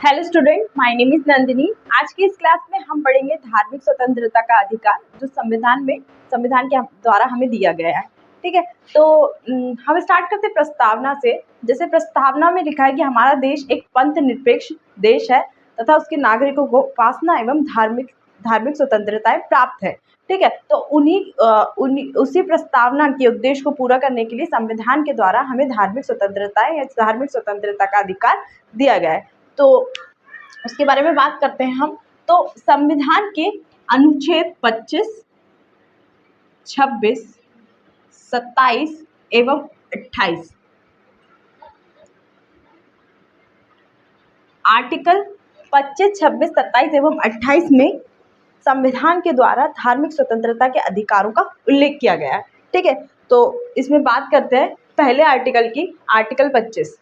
Hello student, my name is Nandini. आज की इस क्लास में हम पढ़ेंगे धार्मिक स्वतंत्रता का अधिकार जो संविधान के द्वारा हमें दिया गया है। ठीक है, तो हम स्टार्ट करते हैं प्रस्तावना से। जैसे प्रस्तावना में लिखा है कि हमारा देश एक पंथ निरपेक्ष देश है तथा उसके नागरिकों को उपासना एवं धार्मिक स्वतंत्रताएं प्राप्त है। ठीक है, तो उसी प्रस्तावना के उद्देश्य को पूरा करने के लिए संविधान के द्वारा हमें धार्मिक स्वतंत्रताएं या धार्मिक स्वतंत्रता का अधिकार दिया गया है। तो उसके बारे में बात करते हैं हम। तो संविधान के अनुच्छेद 25, 26, 27 एवं 28, आर्टिकल 25, 26, 27 एवं 28 में संविधान के द्वारा धार्मिक स्वतंत्रता के अधिकारों का उल्लेख किया गया है। ठीक है, तो इसमें बात करते हैं पहले आर्टिकल की। आर्टिकल 25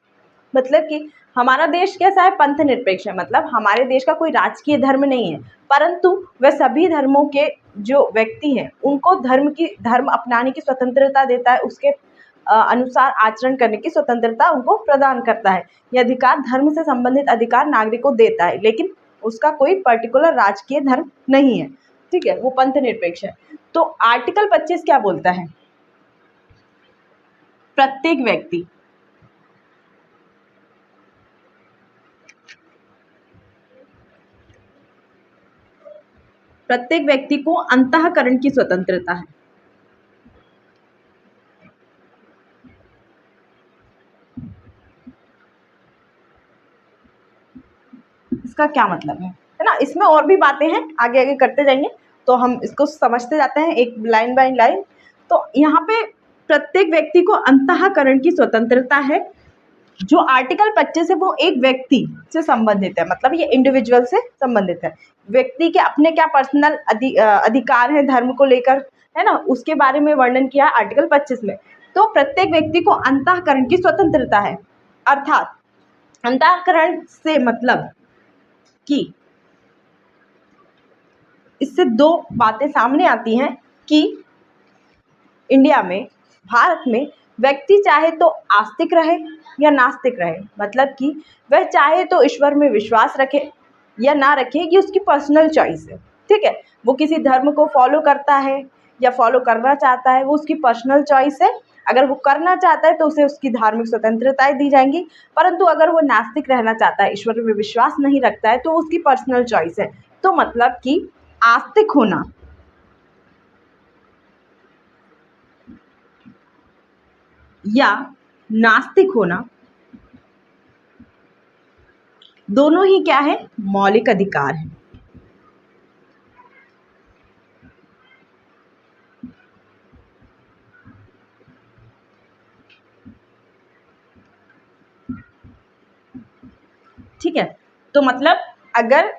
मतलब कि हमारा देश कैसा है, पंथ निरपेक्ष है। मतलब हमारे देश का कोई राजकीय धर्म नहीं है, परंतु वह सभी धर्मों के जो व्यक्ति हैं उनको धर्म अपनाने की स्वतंत्रता देता है। उसके अनुसार आचरण करने की स्वतंत्रता उनको प्रदान करता है। यह अधिकार धर्म से संबंधित अधिकार नागरिक को देता है, लेकिन उसका कोई पर्टिकुलर राजकीय धर्म नहीं है। ठीक है, वो पंथ निरपेक्ष है। तो आर्टिकल 25 क्या बोलता है? प्रत्येक व्यक्ति को अंतःकरण की स्वतंत्रता है। इसका क्या मतलब है ना? इसमें और भी बातें हैं, आगे आगे करते जाएंगे तो हम इसको समझते जाते हैं एक लाइन बाय लाइन। तो यहाँ पे प्रत्येक व्यक्ति को अंतःकरण की स्वतंत्रता है। जो आर्टिकल 25 है वो एक व्यक्ति से संबंधित है, मतलब ये इंडिविजुअल से संबंधित है। व्यक्ति के अपने क्या पर्सनल अधिकार है धर्म को लेकर, है ना, उसके बारे में वर्णन किया है आर्टिकल 25 में। तो प्रत्येक व्यक्ति को अंतःकरण की स्वतंत्रता है। अर्थात अंतःकरण से मतलब कि इससे दो बातें सामने आती हैं कि इंडिया में, भारत में व्यक्ति चाहे तो आस्तिक रहे या नास्तिक रहे। मतलब कि वह चाहे तो ईश्वर में विश्वास रखे या ना रखे, ये उसकी पर्सनल चॉइस है। ठीक है, वो किसी धर्म को फॉलो करता है या फॉलो करना चाहता है, वो उसकी पर्सनल चॉइस है। अगर वो करना चाहता है तो उसे उसकी धार्मिक स्वतंत्रताएं दी जाएंगी, परंतु अगर वो नास्तिक रहना चाहता है, ईश्वर में विश्वास नहीं रखता है, तो उसकी पर्सनल चॉइस है। तो मतलब कि आस्तिक होना या नास्तिक होना दोनों ही क्या है? मौलिक अधिकार है। ठीक है, तो मतलब अगर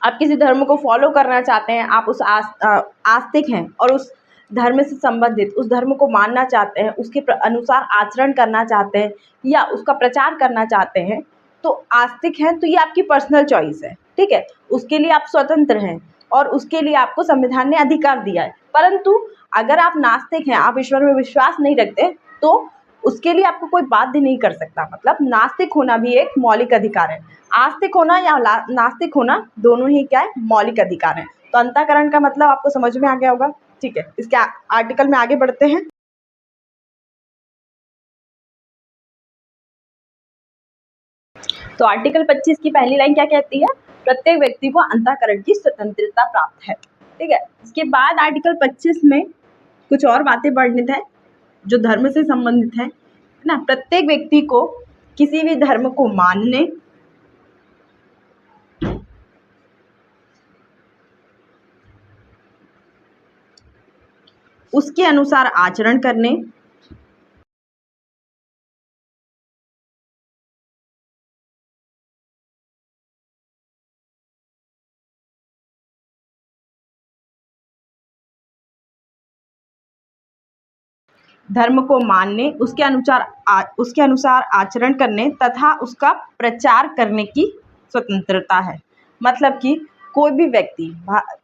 आप किसी धर्म को फॉलो करना चाहते हैं, आप उस आस्तिक हैं और उस धर्म से संबंधित उस धर्म को मानना चाहते हैं, उसके अनुसार आचरण करना चाहते हैं या उसका प्रचार करना चाहते हैं, तो आस्तिक हैं, तो ये आपकी पर्सनल चॉइस है। ठीक है, उसके लिए आप स्वतंत्र हैं और उसके लिए आपको संविधान ने अधिकार दिया है। परंतु अगर आप नास्तिक हैं, आप ईश्वर में विश्वास नहीं रखते, तो उसके लिए आपको कोई बाध्य नहीं कर सकता। मतलब नास्तिक होना भी एक मौलिक अधिकार है। आस्तिक होना या नास्तिक होना दोनों ही क्या है? मौलिक अधिकार है। तो अंतःकरण का मतलब आपको समझ में आ गया होगा। ठीक है, इसके आर्टिकल में आगे बढ़ते हैं। तो आर्टिकल 25 की पहली लाइन क्या कहती है? प्रत्येक व्यक्ति को अंतःकरण की स्वतंत्रता प्राप्त है। ठीक है, इसके बाद आर्टिकल 25 में कुछ और बातें वर्णित है जो धर्म से संबंधित है ना। प्रत्येक व्यक्ति को किसी भी धर्म को मानने, उसके अनुसार आचरण करने, धर्म को मानने, उसके अनुसार आचरण करने तथा उसका प्रचार करने की स्वतंत्रता है। मतलब कि कोई भी व्यक्ति,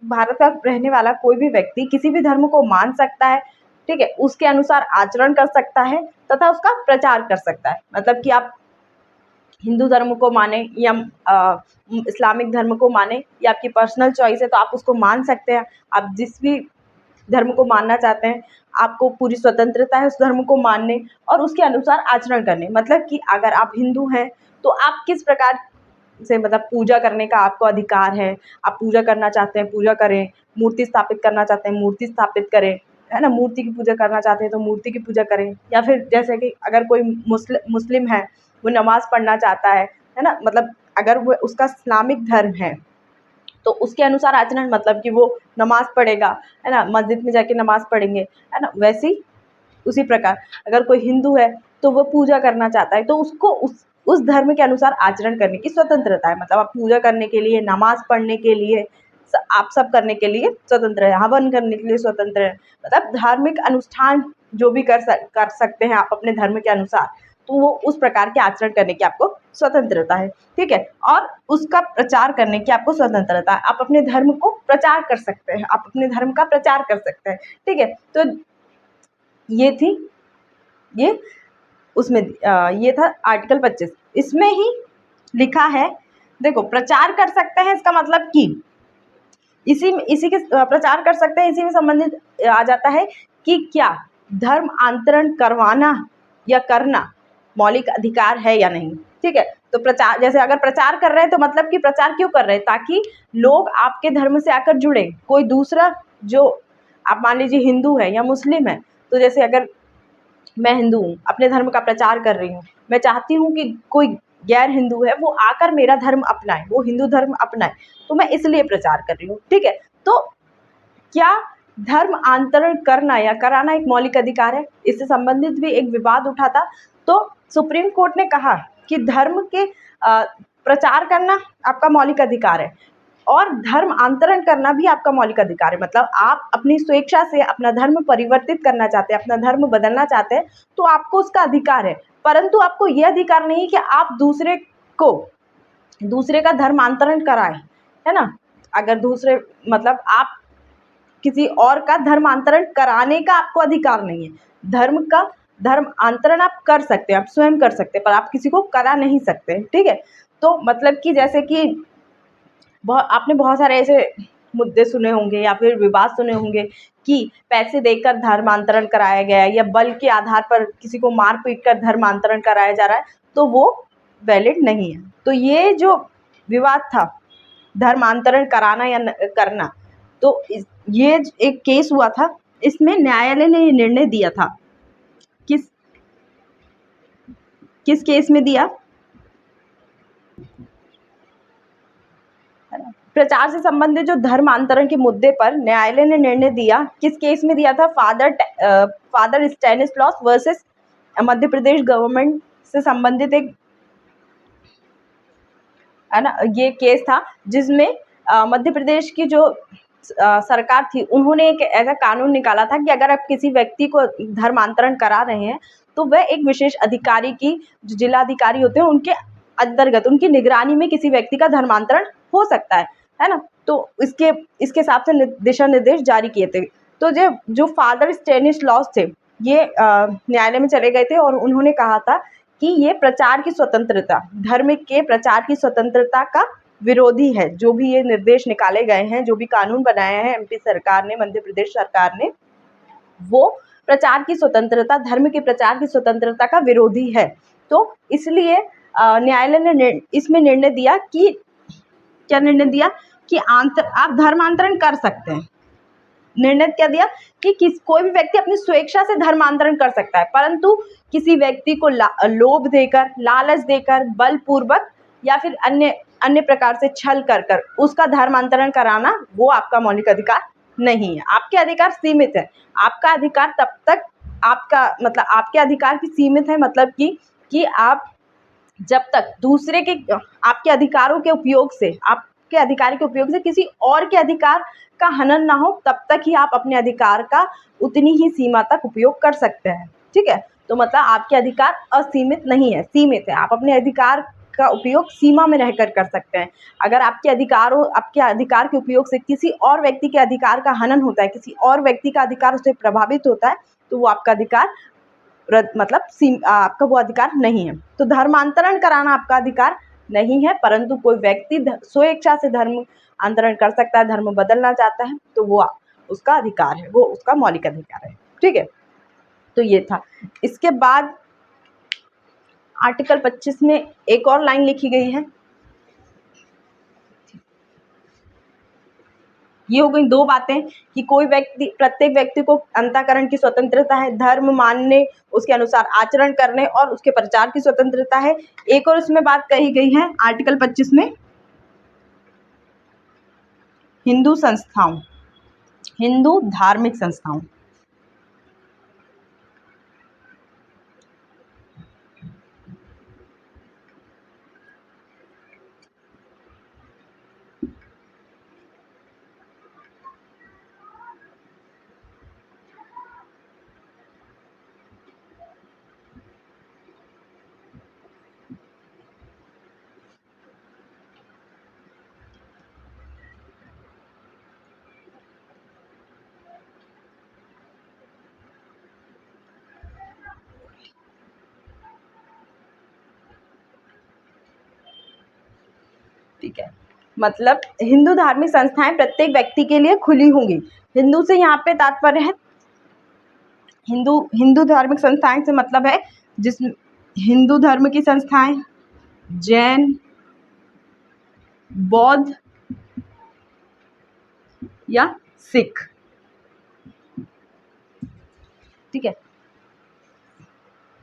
भारत का रहने वाला कोई भी व्यक्ति किसी भी धर्म को मान सकता है। ठीक है, उसके अनुसार आचरण कर सकता है तथा उसका प्रचार कर सकता है। मतलब कि आप हिंदू धर्म को माने या इस्लामिक धर्म को माने, ये आपकी पर्सनल चॉइस है, तो आप उसको मान सकते हैं। आप जिस भी धर्म को मानना चाहते हैं, आपको पूरी स्वतंत्रता है उस धर्म को मानने और उसके अनुसार आचरण करने। मतलब कि अगर आप हिंदू हैं तो आप किस प्रकार से, मतलब पूजा करने का आपको अधिकार है। आप पूजा करना चाहते हैं पूजा करें, मूर्ति स्थापित करना चाहते हैं मूर्ति स्थापित करें, है ना। मूर्ति की पूजा करना चाहते हैं तो मूर्ति की पूजा करें। या फिर जैसे कि अगर कोई मुस्लिम है, वो नमाज़ पढ़ना चाहता है ना, मतलब अगर वो उसका इस्लामिक धर्म है तो उसके अनुसार आचरण, मतलब कि वो नमाज़ पढ़ेगा, है ना, मस्जिद में जाके नमाज़ पढ़ेंगे, है ना। वैसे ही उसी प्रकार अगर कोई हिंदू है तो वो पूजा करना चाहता है तो उसको उस धर्म के अनुसार आचरण करने की स्वतंत्रता है। मतलब आप पूजा करने के लिए, नमाज़ पढ़ने के लिए, आप सब करने के लिए स्वतंत्र है, हवन करने के लिए स्वतंत्र है। मतलब धार्मिक अनुष्ठान जो भी कर सकते हैं आप अपने धर्म के अनुसार, तो वो उस प्रकार के आचरण करने की आपको स्वतंत्रता है, ठीक है। और उसका प्रचार करने की आपको स्वतंत्रता है। आप अपने धर्म को प्रचार कर सकते हैं, आप अपने धर्म का प्रचार कर सकते हैं, ठीक है। तो ये थी, ये उसमें ये था आर्टिकल 25। इसमें ही लिखा है, देखो, प्रचार कर सकते हैं इसका मतलब कि इसी के प्रचार कर सकते हैं, इसी में संबंधित आ जाता है कि क्या धर्म अंतरण करवाना या करना मौलिक अधिकार है या नहीं, ठीक है। तो प्रचार, जैसे अगर प्रचार कर रहे हैं तो मतलब कि प्रचार क्यों कर रहे हैं, ताकि लोग आपके धर्म से आकर जुड़े। कोई दूसरा, जो आप मान लीजिए हिंदू है या मुस्लिम है, तो जैसे अगर मैं हिंदू हूँ, अपने धर्म का प्रचार कर रही हूँ, मैं चाहती हूँ कि कोई गैर हिंदू है वो आकर मेरा धर्म अपनाए, वो हिंदू धर्म अपनाए, तो मैं इसलिए प्रचार कर रही हूँ, ठीक है। तो क्या धर्म अंतरण करना या कराना एक मौलिक अधिकार है? इससे संबंधित भी एक विवाद उठा था। तो सुप्रीम कोर्ट ने कहा कि धर्म के प्रचार करना आपका मौलिक अधिकार है और धर्म अंतरण करना भी आपका मौलिक अधिकार है। मतलब आप अपनी स्वेच्छा से अपना धर्म परिवर्तित करना चाहते हैं, अपना धर्म बदलना चाहते हैं, तो आपको उसका अधिकार है। परंतु आपको यह अधिकार नहीं कि आप दूसरे का धर्मांतरण कराएं, है ना। अगर दूसरे, मतलब आप किसी और का धर्मांतरण कराने का आपको अधिकार नहीं है। धर्मांतरण आप कर सकते हैं, आप स्वयं कर सकते हैं, पर आप किसी को करा नहीं सकते, ठीक है। तो मतलब कि जैसे कि आपने बहुत सारे ऐसे मुद्दे सुने होंगे या फिर विवाद सुने होंगे कि पैसे देकर धर्मांतरण कराया गया है या बल के आधार पर किसी को मार पीट कर धर्मांतरण कराया जा रहा है, तो वो वैलिड नहीं है। तो ये जो विवाद था, धर्मांतरण कराना या करना, तो ये एक केस हुआ था, इसमें न्यायालय ने ये निर्णय दिया था। किस किस केस में दिया? प्रचार से संबंधित जो धर्मांतरण के मुद्दे पर न्यायालय ने निर्णय दिया, किस केस में दिया था? Father Stanislaus versus Madhya Pradesh government से संबंधित एक, है ना, ये केस था जिसमें मध्य प्रदेश की जो सरकार थी, उन्होंने एक ऐसा कानून निकाला था कि अगर आप किसी व्यक्ति को धर्मांतरण करा रहे हैं तो वह एक विशेष अधिकारी की, जो जिला अधिकारी होते हैं, उनके अंतर्गत, उनकी निगरानी में किसी व्यक्ति का धर्मांतरण हो सकता है ना। तो इसके हिसाब से दिशा निर्देश जारी किए थे। तो जो फादर स्टैनिस्लॉस थे, ये न्यायालय में चले गए थे और उन्होंने कहा था कि ये प्रचार की स्वतंत्रता, धर्म के प्रचार की स्वतंत्रता का विरोधी है। जो भी ये निर्देश निकाले गए हैं, जो भी कानून बनाए हैं एमपी सरकार ने, मध्य प्रदेश सरकार ने, वो प्रचार की स्वतंत्रता, धर्म के प्रचार की स्वतंत्रता का विरोधी है। तो इसलिए न्यायालय ने इसमें निर्णय दिया कि, क्या निर्णय दिया कि आप धर्मांतरण कर सकते हैं। निर्णय क्या दिया कि कोई भी व्यक्ति अपनी स्वेच्छा से धर्मांतरण कर सकता है, परंतु किसी व्यक्ति को लोभ देकर, लालच देकर, बलपूर्वक या फिर अन्य प्रकार से छल कर उसका धर्मांतरण कराना, वो आपका मौलिक अधिकार नहीं है। आपके अधिकार सीमित है। आपका अधिकार तब तक, आपके अधिकार की सीमित है, मतलब कि आप जब तक दूसरे के, आपके अधिकारों के उपयोग से, आपके अधिकार के उपयोग से किसी और के अधिकार का हनन ना हो, तब तक ही आप अपने अधिकार का उतनी ही सीमा तक उपयोग कर सकते हैं, ठीक है। तो मतलब आपके अधिकार असीमित नहीं है, सीमित है। आप अपने अधिकार का उपयोग सीमा में रहकर कर सकते हैं। अगर आपके अधिकार के उपयोग से किसी और व्यक्ति के अधिकार का हनन होता है, किसी और व्यक्ति का अधिकार उससे प्रभावित होता है, तो वो आपका अधिकार मतलब आपका वो अधिकार नहीं है। तो धर्मांतरण कराना आपका अधिकार नहीं है, परंतु कोई व्यक्ति स्वेच्छा से धर्म अंतरण कर सकता है, धर्म बदलना चाहता है तो वो उसका अधिकार है, वो उसका मौलिक अधिकार है। ठीक है, तो ये था। इसके बाद आर्टिकल 25 में एक और लाइन लिखी गई है, ये हो गई दो बातें कि प्रत्येक व्यक्ति को अंतःकरण की स्वतंत्रता है, धर्म मानने, उसके अनुसार आचरण करने और उसके प्रचार की स्वतंत्रता है। एक और उसमें बात कही गई है आर्टिकल 25 में, हिंदू धार्मिक संस्थाओं। ठीक है, मतलब हिंदू धार्मिक संस्थाएं प्रत्येक व्यक्ति के लिए खुली होंगी। हिंदू से यहाँ पे तात्पर्य है, हिंदू धार्मिक संस्थाएं से मतलब है जिस हिंदू धर्म की संस्थाएं, जैन, बौद्ध या सिख। ठीक है,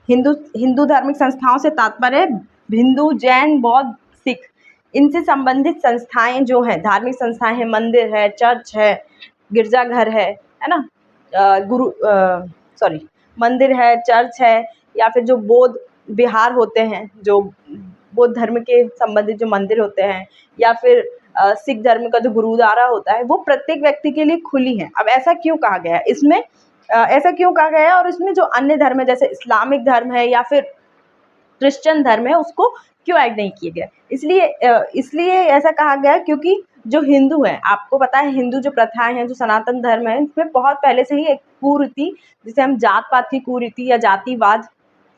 हिंदू धार्मिक संस्थाओं से तात्पर्य हिंदू, जैन, बौद्ध, सिख, इनसे संबंधित संस्थाएं जो हैं, धार्मिक संस्थाएं हैं, मंदिर है, चर्च है, गिरजाघर है ना, मंदिर है, चर्च है, या फिर जो बौद्ध विहार होते हैं, जो बौद्ध धर्म के संबंधित जो मंदिर होते हैं, या फिर सिख धर्म का जो गुरुद्वारा होता है, वो प्रत्येक व्यक्ति के लिए खुली है। अब ऐसा क्यों कहा गया है इसमें, ऐसा क्यों कहा गया है, और इसमें जो अन्य धर्म है जैसे इस्लामिक धर्म है या फिर क्रिश्चियन धर्म है उसको क्यों ऐड नहीं किया गया? इसलिए ऐसा कहा गया क्योंकि जो हिंदू है, आपको पता है हिंदू जो प्रथाएं हैं, जो सनातन धर्म है, इसमें बहुत पहले से ही एक कुरीति, जिसे हम जात पात की कुरीति या जातिवाद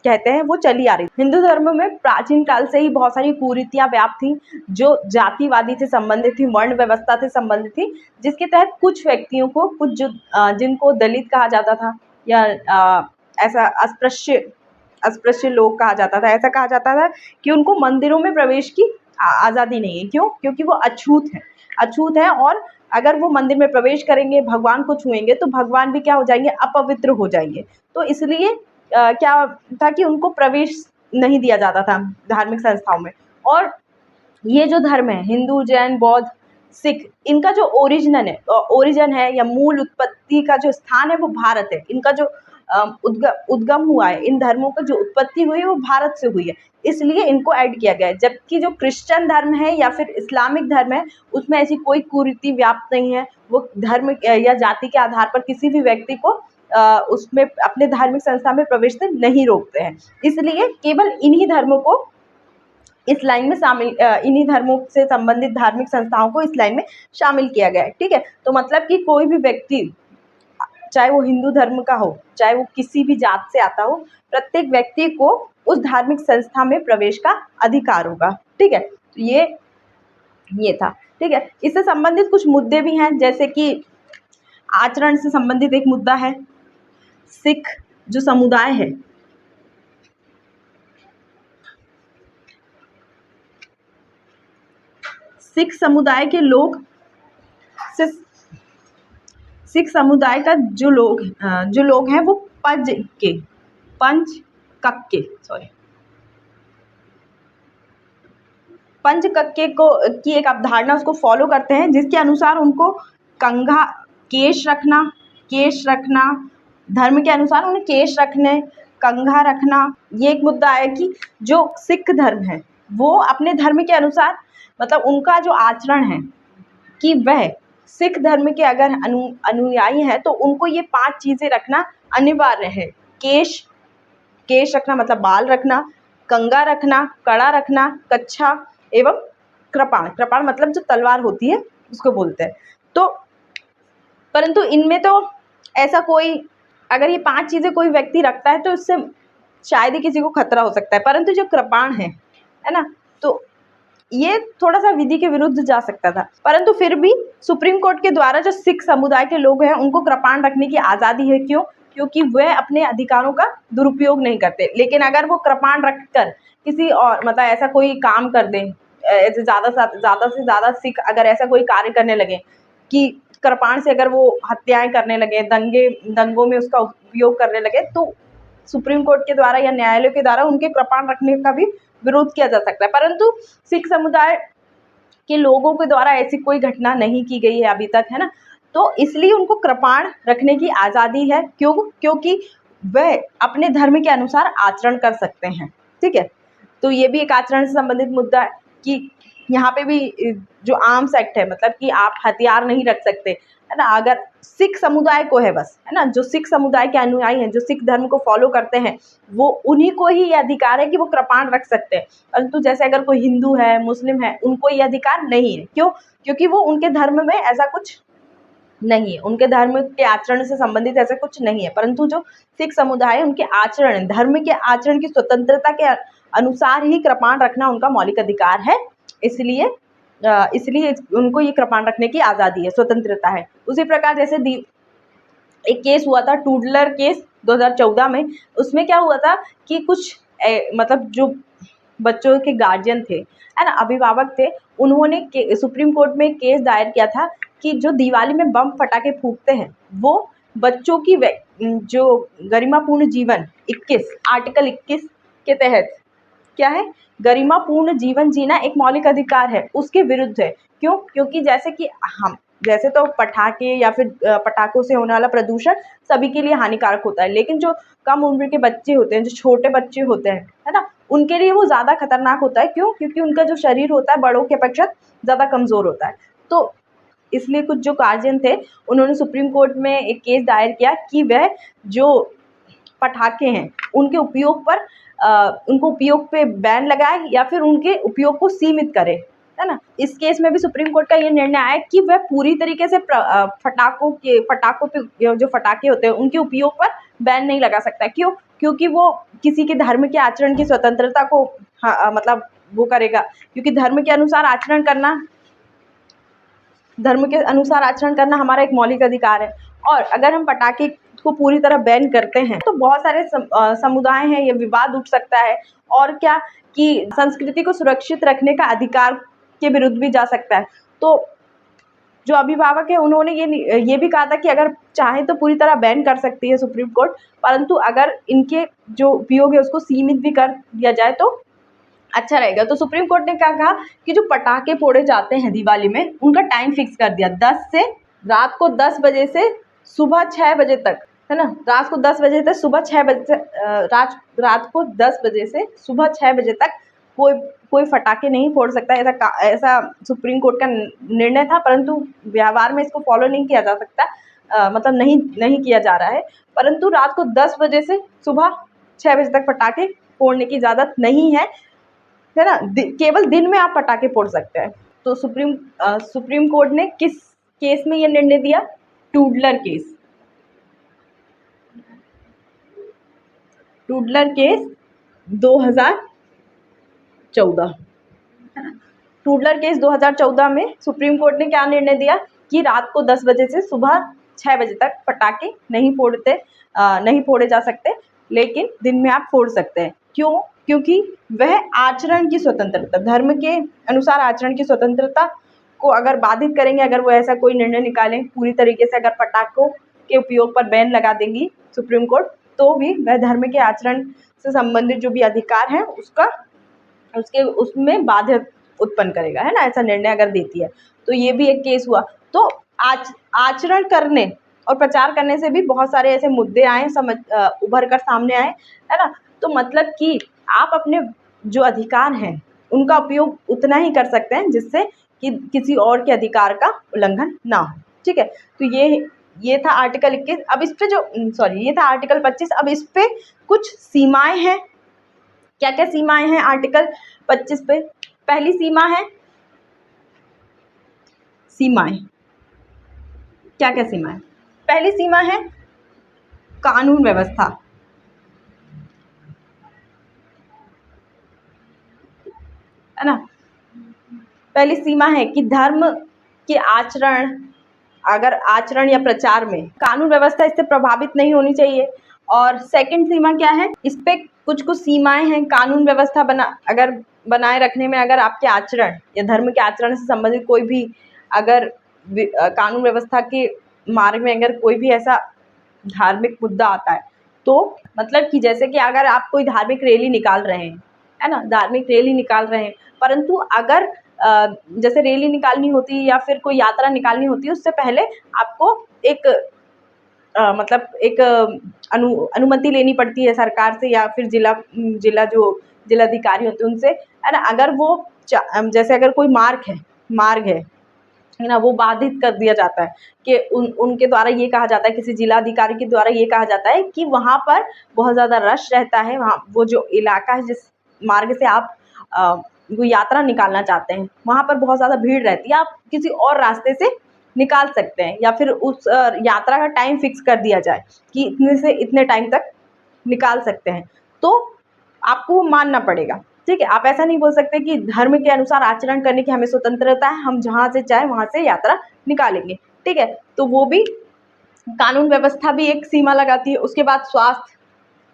कहते हैं, वो चली आ रही। हिंदू धर्म में प्राचीन काल से ही बहुत सारी कुरीतियां व्याप्त थी जो जातिवादी से संबंधित थी, वर्ण व्यवस्था से संबंधित थी, जिसके तहत कुछ व्यक्तियों को, कुछ जो जिनको दलित कहा जाता था या ऐसा अस्पृश्य लोग कहा जाता था, ऐसा कहा जाता था कि उनको मंदिरों में प्रवेश की आज़ादी नहीं है। क्यों? क्योंकि वो अछूत है, और अगर वो मंदिर में प्रवेश करेंगे, भगवान को छुएंगे, तो भगवान भी क्या हो जाएंगे? अपवित्र हो जाएंगे। तो इसलिए क्या था कि उनको प्रवेश नहीं दिया जाता था धार्मिक संस्थाओं में। और ये जो धर्म है, हिंदू, जैन, बौद्ध, सिख, इनका जो ओरिजिन है या मूल उत्पत्ति का जो स्थान है वो भारत है। इनका जो उद्गम हुआ है, इन धर्मों का जो उत्पत्ति हुई है वो भारत से हुई है, इसलिए इनको ऐड किया गया है। जबकि जो क्रिश्चियन धर्म है या फिर इस्लामिक धर्म है, उसमें ऐसी कोई कुरीति व्याप्त नहीं है। वो धर्म या जाति के आधार पर किसी भी व्यक्ति को उसमें अपने धार्मिक संस्था में प्रवेश से नहीं रोकते हैं। इसलिए केवल इन्हीं धर्मों को इस लाइन में शामिल, इन्हीं धर्मों से संबंधित धार्मिक संस्थाओं को इस लाइन में शामिल किया गया है। ठीक है, तो मतलब कि कोई भी व्यक्ति, चाहे वो हिंदू धर्म का हो, चाहे वो किसी भी जात से आता हो, प्रत्येक व्यक्ति को उस धार्मिक संस्था में प्रवेश का अधिकार होगा। ठीक है, तो ये था। ठीक है, इससे संबंधित कुछ मुद्दे भी हैं, जैसे कि आचरण से संबंधित एक मुद्दा है। सिख जो समुदाय है, सिख समुदाय के लोग, सिख समुदाय का जो लोग हैं वो पंचकक्के को की एक अवधारणा उसको फॉलो करते हैं, जिसके अनुसार उनको कंघा, केश रखना, धर्म के अनुसार उन्हें केश रखने, कंघा रखना। ये एक मुद्दा है कि जो सिख धर्म है वो अपने धर्म के अनुसार, मतलब उनका जो आचरण है कि वह सिख धर्म के अगर अनुयायी हैं तो उनको ये 5 चीज़ें रखना अनिवार्य है। केश रखना मतलब बाल रखना, कंघा रखना, कड़ा रखना, कच्छा एवं कृपाण मतलब जो तलवार होती है, उसको बोलते हैं। तो परंतु इनमें तो ऐसा कोई अगर ये 5 चीज़ें कोई व्यक्ति रखता है तो उससे शायद ही किसी को खतरा हो सकता है, परंतु जो कृपाण है ना? तो ये थोड़ा-सा विधि के विरुद्ध जा सकता था, परंतु फिर भी सुप्रीम कोर्ट के द्वारा जो सिख समुदाय के लोग हैं उनको कृपाण रखने की आज़ादी है। क्यों? क्योंकि वह अपने अधिकारों का दुरुपयोग नहीं करते। लेकिन अगर वो कृपाण रखकर किसी और मतलब ऐसा कोई काम कर दें, ऐसे ज़्यादा से ज़्यादा सिख अगर ऐसा कोई कार्य करने लगें कि कृपाण से अगर वो हत्याएँ करने लगे, दंगों में उसका उपयोग करने लगे, तो सुप्रीम कोर्ट के द्वारा या न्यायालय के द्वारा उनके कृपाण रखने का भी विरोध किया जा सकता है। परंतु सिख समुदाय के लोगों के द्वारा ऐसी कोई घटना नहीं की गई है अभी तक, है ना? तो इसलिए उनको कृपाण रखने की आज़ादी है। क्यों? क्योंकि वह अपने धर्म के अनुसार आचरण कर सकते हैं, ठीक है? तो ये भी एक आचरण से संबंधित मुद्दा है कि यहाँ पे भी जो आर्म्स एक्ट है, मतलब कि आप हथियार नहीं रख सकते, है ना? अगर सिख समुदाय को है बस, है ना? जो सिख समुदाय के अनुयायी हैं, जो सिख धर्म को फॉलो करते हैं, वो उन्हीं को ही ये अधिकार है कि वो कृपाण रख सकते हैं। परंतु जैसे अगर कोई हिंदू है, मुस्लिम है, उनको ये अधिकार नहीं है। क्यों? क्योंकि वो उनके धर्म में ऐसा कुछ नहीं है, उनके धर्म के आचरण से संबंधित ऐसा कुछ नहीं है। परंतु जो सिख समुदाय है उनके आचरण, धर्म के आचरण की स्वतंत्रता के अनुसार ही कृपाण रखना उनका मौलिक अधिकार है। इसलिए उनको ये कृपाण रखने की आज़ादी है, स्वतंत्रता है। उसी प्रकार जैसे एक केस हुआ था, टूडलर केस 2014 में। उसमें क्या हुआ था कि कुछ मतलब जो बच्चों के गार्जियन थे, है ना, अभिभावक थे, उन्होंने सुप्रीम कोर्ट में केस दायर किया था कि जो दिवाली में बम फटाके फूटते हैं वो बच्चों की जो गरिमापूर्ण जीवन 21 आर्टिकल 21 के तहत क्या है, गरिमापूर्ण जीवन जीना एक मौलिक अधिकार है, उसके विरुद्ध है। क्यों? क्योंकि जैसे तो पटाखे या फिर पटाखों से होने वाला प्रदूषण सभी के लिए हानिकारक होता है, लेकिन जो कम उम्र के बच्चे होते हैं, जो छोटे बच्चे होते हैं, है ना, उनके लिए वो ज़्यादा खतरनाक होता है। क्यों? क्योंकि उनका जो शरीर होता है बड़ों के अपेक्षा ज़्यादा कमज़ोर होता है। तो इसलिए कुछ जो गार्जियन थे उन्होंने सुप्रीम कोर्ट में एक केस दायर किया कि वह जो पटाखे हैं उनके उपयोग पर उनको उपयोग पे बैन लगाए या फिर उनके उपयोग को सीमित करे, है ना? इस केस में भी सुप्रीम कोर्ट का ये निर्णय आया कि वह पूरी तरीके से पटाखों पे जो पटाखे होते हैं उनके उपयोग पर बैन नहीं लगा सकता। क्यों? क्योंकि वो किसी के धर्म के आचरण की स्वतंत्रता को मतलब वो करेगा, क्योंकि धर्म के अनुसार आचरण करना हमारा एक मौलिक अधिकार है। और अगर हम पटाखे को पूरी तरह बैन करते हैं तो बहुत सारे समुदाय हैं, ये विवाद उठ सकता है। और क्या कि संस्कृति को सुरक्षित रखने का अधिकार के विरुद्ध भी जा सकता है। तो जो अभिभावक है उन्होंने ये भी कहा था कि अगर चाहे तो पूरी तरह बैन कर सकती है सुप्रीम कोर्ट, परंतु अगर इनके जो उपयोग है उसको सीमित भी कर दिया जाए तो अच्छा रहेगा। तो सुप्रीम कोर्ट ने क्या कहा कि जो पटाखे फोड़े जाते हैं दिवाली में उनका टाइम फिक्स कर दिया, रात को 10 बजे से सुबह 6 बजे तक, है ना? रात को 10 बजे से सुबह 6 बजे तक, रात को 10 बजे से सुबह 6 बजे तक कोई पटाखे नहीं फोड़ सकता। ऐसा सुप्रीम कोर्ट का निर्णय था, परंतु व्यवहार में इसको फॉलो नहीं किया जा सकता, मतलब नहीं किया जा रहा है। परंतु रात को 10 बजे से सुबह 6 बजे तक पटाखे फोड़ने की इजाज़त नहीं है ना? केवल दिन में आप पटाखे फोड़ सकते हैं। तो सुप्रीम कोर्ट ने किस केस में ये निर्णय दिया? टूडलर केस 2014, है ना? टूडलर केस 2014 में सुप्रीम कोर्ट ने क्या निर्णय दिया कि रात को 10 बजे से सुबह 6 बजे तक पटाखे नहीं फोड़े जा सकते, लेकिन दिन में आप फोड़ सकते हैं। क्यों? क्योंकि वह आचरण की स्वतंत्रता, धर्म के अनुसार आचरण की स्वतंत्रता को अगर बाधित करेंगे, अगर वो ऐसा कोई निर्णय निकालें पूरी तरीके से, अगर पटाखों के उपयोग पर बैन लगा देंगी सुप्रीम कोर्ट, तो भी वह धर्म के आचरण से संबंधित जो भी अधिकार है उसमें बाधा उत्पन्न करेगा, है ना? ऐसा निर्णय अगर देती है तो ये भी एक केस हुआ। तो आचरण करने और प्रचार करने से भी बहुत सारे ऐसे मुद्दे उभर कर सामने आए, है ना? तो मतलब कि आप अपने जो अधिकार हैं उनका उपयोग उतना ही कर सकते हैं जिससे कि किसी और के अधिकार का उल्लंघन ना हो, ठीक है? तो ये था आर्टिकल 21। अब इस पे ये था आर्टिकल 25। अब इस पे कुछ सीमाएं हैं। क्या क्या सीमाएं हैं आर्टिकल 25 पे? पहली सीमा है सीमाएं। क्या क्या सीमाएं? पहली सीमा है कानून व्यवस्था, है ना। पहली सीमा है कि धर्म के आचरण, अगर आचरण या प्रचार में कानून व्यवस्था इससे प्रभावित नहीं होनी चाहिए। और सेकंड सीमा क्या है, इस पे कुछ कुछ सीमाएं हैं कानून व्यवस्था अगर बनाए रखने में, अगर आपके आचरण या धर्म के आचरण से संबंधित कोई भी अगर कानून व्यवस्था के मार्ग में अगर कोई भी ऐसा धार्मिक मुद्दा आता है, तो मतलब कि जैसे कि अगर आप कोई धार्मिक रैली निकाल रहे हैं, है ना, धार्मिक रैली निकाल रहे हैं, परंतु अगर जैसे रैली निकालनी होती है या फिर कोई यात्रा निकालनी होती है, उससे पहले आपको एक मतलब एक अनुमति लेनी पड़ती है सरकार से या फिर जिलाधिकारी होते हैं उनसे, है ना। अगर वो जैसे अगर कोई मार्ग है ना, वो बाधित कर दिया जाता है कि उनके द्वारा ये कहा जाता है, किसी जिलाधिकारी के द्वारा ये कहा जाता है कि वहाँ पर बहुत ज़्यादा रश रहता है, वहाँ वो जो इलाका है जिस मार्ग से आप वो यात्रा निकालना चाहते हैं, वहाँ पर बहुत ज़्यादा भीड़ रहती है, आप किसी और रास्ते से निकाल सकते हैं, या फिर उस यात्रा का टाइम फिक्स कर दिया जाए कि इतने से इतने टाइम तक निकाल सकते हैं, तो आपको वो मानना पड़ेगा। ठीक है, आप ऐसा नहीं बोल सकते कि धर्म के अनुसार आचरण करने की हमें स्वतंत्रता है, हम जहाँ से चाहे वहाँ से यात्रा निकालेंगे। ठीक है, तो वो भी कानून व्यवस्था भी एक सीमा लगाती है। उसके बाद स्वास्थ्य,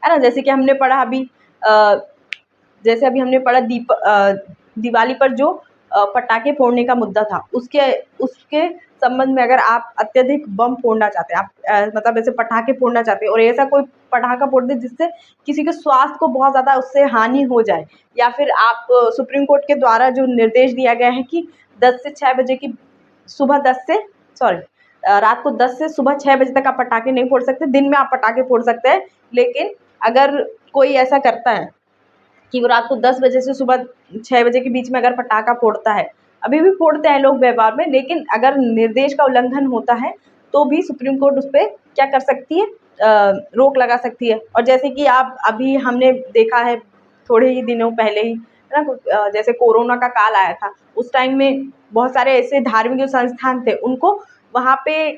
है ना, जैसे कि हमने पढ़ा अभी जैसे अभी हमने पढ़ा दिवाली पर जो पटाखे फोड़ने का मुद्दा था, उसके उसके संबंध में अगर आप अत्यधिक बम फोड़ना चाहते हैं, आप मतलब ऐसे पटाखे फोड़ना चाहते हैं और ऐसा कोई पटाखा फोड़ दे जिससे किसी के स्वास्थ्य को बहुत ज़्यादा उससे हानि हो जाए, या फिर आप सुप्रीम कोर्ट के द्वारा जो निर्देश दिया गया है कि 10 से 6 बजे की सुबह 10 से सॉरी रात को 10 से सुबह 6 बजे तक आप पटाखे नहीं फोड़ सकते, दिन में आप पटाखे फोड़ सकते हैं। लेकिन अगर कोई ऐसा करता है कि वो रात को 10 बजे से सुबह 6 बजे के बीच में अगर पटाखा फोड़ता है, अभी भी फोड़ते हैं लोग व्यवहार में, लेकिन अगर निर्देश का उल्लंघन होता है तो भी सुप्रीम कोर्ट उस पर क्या कर सकती है, रोक लगा सकती है। और जैसे कि आप अभी हमने देखा है थोड़े ही दिनों पहले ही, है ना, जैसे कोरोना का काल आया था, उस टाइम में बहुत सारे ऐसे धार्मिक जो संस्थान थे, उनको वहाँ पे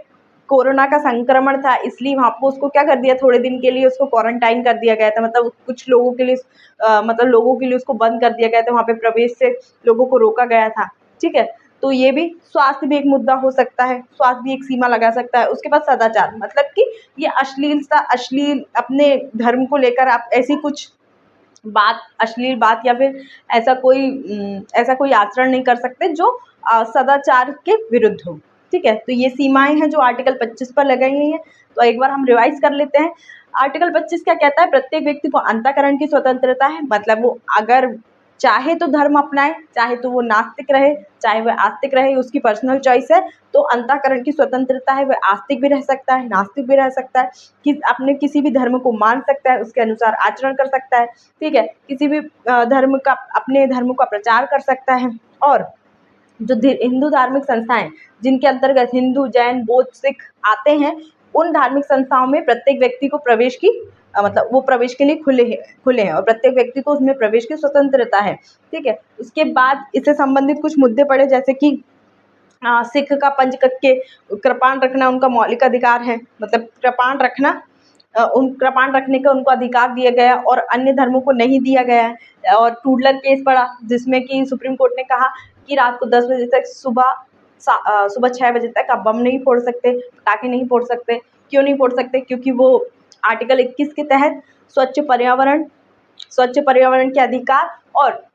कोरोना का संक्रमण था, इसलिए वहाँ पे उसको क्या कर दिया, थोड़े दिन के लिए उसको क्वारंटाइन कर दिया गया था, मतलब कुछ लोगों के लिए मतलब लोगों के लिए उसको बंद कर दिया गया था, वहाँ पे प्रवेश से लोगों को रोका गया था। ठीक है, तो ये भी स्वास्थ्य भी एक मुद्दा हो सकता है, स्वास्थ्य भी एक सीमा लगा सकता है। उसके बाद सदाचार, मतलब कि ये अश्लील अपने धर्म को लेकर आप ऐसी कुछ अश्लील बात या फिर ऐसा कोई आचरण नहीं कर सकते जो सदाचार के विरुद्ध हो। ठीक है, तो ये सीमाएं हैं जो आर्टिकल 25 पर लगाई गई हैं। तो एक बार हम रिवाइज कर लेते हैं। आर्टिकल 25 क्या कहता है, प्रत्येक व्यक्ति को अंतःकरण की स्वतंत्रता है, मतलब वो अगर चाहे तो धर्म अपनाए, चाहे तो वो नास्तिक रहे, चाहे वह आस्तिक रहे, उसकी पर्सनल चॉइस है। तो अंतःकरण की स्वतंत्रता है, वह आस्तिक भी रह सकता है, नास्तिक भी रह सकता है, कि अपने किसी भी धर्म को मान सकता है, उसके अनुसार आचरण कर सकता है। ठीक है, किसी भी अपने धर्म का प्रचार कर सकता है। और जो हिंदू धार्मिक संस्थाएं जिनके अंतर्गत हिंदू, जैन, बौद्ध, सिख आते हैं, उन धार्मिक संस्थाओं में प्रत्येक व्यक्ति को प्रवेश की मतलब वो प्रवेश के लिए खुले हैं और प्रत्येक व्यक्ति को उसमें प्रवेश की स्वतंत्रता है। ठीक है, उसके बाद इससे संबंधित कुछ मुद्दे पड़े, जैसे कि सिख का पंज के कृपाण रखना उनका मौलिक अधिकार है, मतलब कृपाण रखना उन कृपाण रखने का उनको अधिकार दिया गया और अन्य धर्मों को नहीं दिया गया है। और टूडलर केस पड़ा जिसमें कि सुप्रीम कोर्ट ने कहा कि रात को 10 बजे तक सुबह 6 बजे तक आप बम नहीं फोड़ सकते, पटाखे नहीं फोड़ सकते। क्यों नहीं फोड़ सकते? क्योंकि वो आर्टिकल 21 के तहत स्वच्छ पर्यावरण के अधिकार और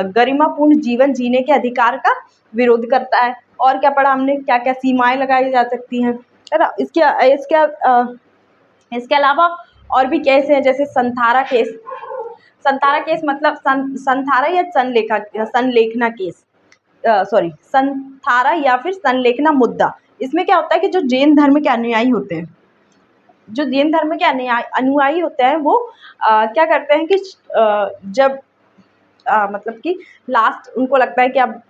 गरिमापूर्ण जीवन जीने के अधिकार का विरोध करता है। और क्या पढ़ा हमने, क्या क्या सीमाएं लगाई जा सकती हैं, है ना। इसके अलावा और भी केस हैं, जैसे संथारा केस मतलब संथारा या संलेखना केस, संथारा या फिर संलेखना मुद्दा। इसमें क्या होता है कि जो जैन धर्म के अनुयायी होते हैं, वो क्या करते हैं कि जब मतलब कि लास्ट उनको लगता है कि अब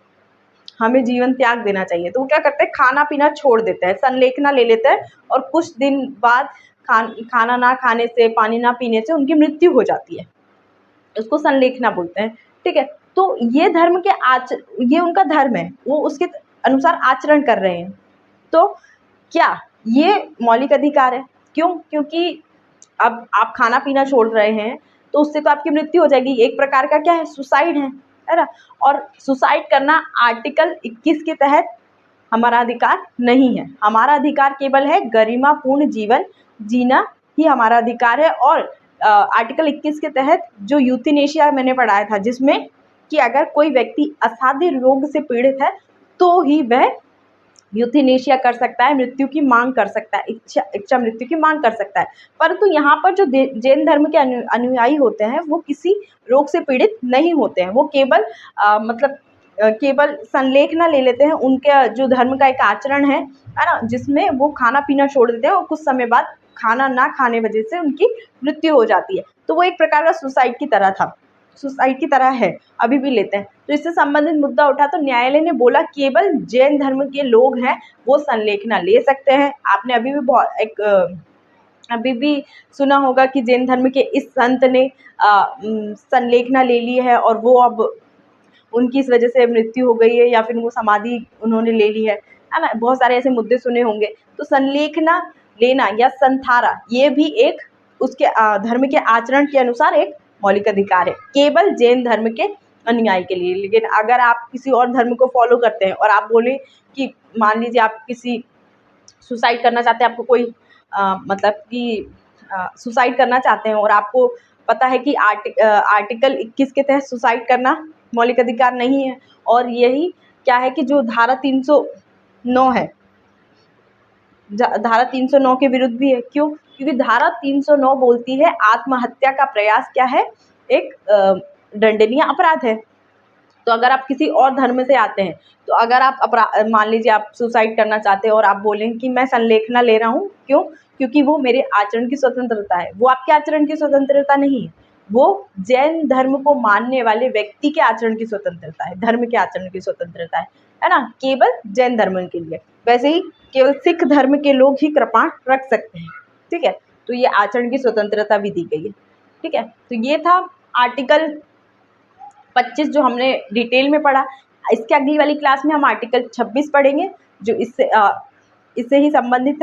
हमें जीवन त्याग देना चाहिए, तो वो क्या करते हैं, खाना पीना छोड़ देते हैं, संलेखना ले लेते हैं और कुछ दिन बाद खाना ना खाने से, पानी ना पीने से उनकी मृत्यु हो जाती है। उसको संलेखना बोलते हैं। ठीक है, तो ये उनका धर्म है, वो उसके अनुसार आचरण कर रहे हैं। तो क्या ये मौलिक अधिकार है? क्यों? क्योंकि अब आप खाना पीना छोड़ रहे हैं तो उससे तो आपकी मृत्यु हो जाएगी। एक प्रकार का क्या है, सुसाइड है ना? और सुसाइड करना आर्टिकल 21 के तहत हमारा अधिकार नहीं है। हमारा अधिकार केवल है गरिमापूर्ण जीवन जीना ही हमारा अधिकार है। और आर्टिकल 21 के तहत जो यूथेनेशिया मैंने पढ़ाया था, जिसमें कि अगर कोई व्यक्ति असाध्य रोग से पीड़ित है तो ही वह यूथेनेशिया कर सकता है, मृत्यु की मांग कर सकता है, इच्छा मृत्यु की मांग कर सकता है। परंतु यहाँ पर जो जैन धर्म के अनुयायी होते हैं वो किसी रोग से पीड़ित नहीं होते हैं। वो केवल केवल संलेखना ले लेते हैं। उनके जो धर्म का एक आचरण है ना, जिसमें वो खाना पीना छोड़ देते हैं और कुछ समय बाद खाना ना खाने वजह से उनकी मृत्यु हो जाती है। तो वो एक प्रकार का सुसाइड की तरह था, सुसाइड की तरह है, अभी भी लेते हैं। तो इससे संबंधित मुद्दा उठा तो न्यायालय ने बोला केवल जैन धर्म के लोग हैं वो संलेखना ले सकते हैं। आपने अभी भी सुना होगा कि जैन धर्म के इस संत ने संलेखना ले ली है और वो अब उनकी इस वजह से मृत्यु हो गई है, या फिर वो समाधि उन्होंने ले ली है ना? बहुत सारे ऐसे मुद्दे सुने होंगे। तो संलेखना लेना या संथारा ये भी एक उसके धर्म के आचरण के अनुसार एक मौलिक अधिकार है, केवल जैन धर्म के अनुयायी के लिए। लेकिन अगर आप किसी और धर्म को फॉलो करते हैं और आप बोले कि मान लीजिए आप किसी सुसाइड करना चाहते हैं, आपको कोई मतलब कि सुसाइड करना चाहते हैं और आपको पता है कि आर्टिकल 21 के तहत सुसाइड करना मौलिक अधिकार नहीं है, और यही क्या है कि जो धारा 309 है, धारा 309 के विरुद्ध भी है। क्यों? क्योंकि धारा 309 बोलती है आत्महत्या का प्रयास क्या है, एक दंडनीय अपराध है। तो अगर आप किसी और धर्म से आते हैं, तो अगर आप मान लीजिए आप सुसाइड करना चाहते हैं और आप बोलें कि मैं संलेखना ले रहा हूँ, क्यों? क्योंकि वो मेरे आचरण की स्वतंत्रता है। वो आपके आचरण की स्वतंत्रता नहीं है, वो जैन धर्म को मानने वाले व्यक्ति के आचरण की स्वतंत्रता है, धर्म के आचरण की स्वतंत्रता है ना? केवल जैन धर्म के लिए। वैसे ही केवल सिख धर्म के लोग ही कृपाण रख सकते हैं, ठीक है? तो ये आचरण की स्वतंत्रता भी दी गई है, ठीक है? तो ये था आर्टिकल 25 जो हमने डिटेल में पढ़ा। इसके अगली वाली क्लास में हम आर्टिकल 26 पढ़ेंगे, जो इससे ही संबंधित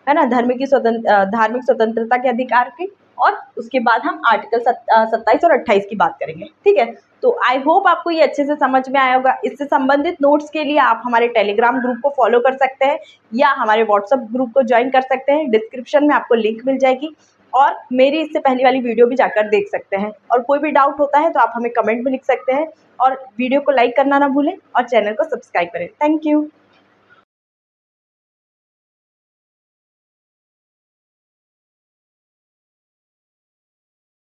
है ना, धार्मिक स्वतंत्रता के अधिकार की। और उसके बाद हम आर्टिकल 27 और 28 की बात करेंगे, ठीक है? तो आई होप आपको ये अच्छे से समझ में आया होगा। इससे संबंधित नोट्स के लिए आप हमारे टेलीग्राम ग्रुप को फॉलो कर सकते हैं या हमारे व्हाट्सएप ग्रुप को ज्वाइन कर सकते हैं। डिस्क्रिप्शन में आपको लिंक मिल जाएगी, और मेरी इससे पहली वाली वीडियो भी जाकर देख सकते हैं। और कोई भी डाउट होता है तो आप हमें कमेंट में लिख सकते हैं, और वीडियो को लाइक करना ना भूलें और चैनल को सब्सक्राइब करें। Thank you.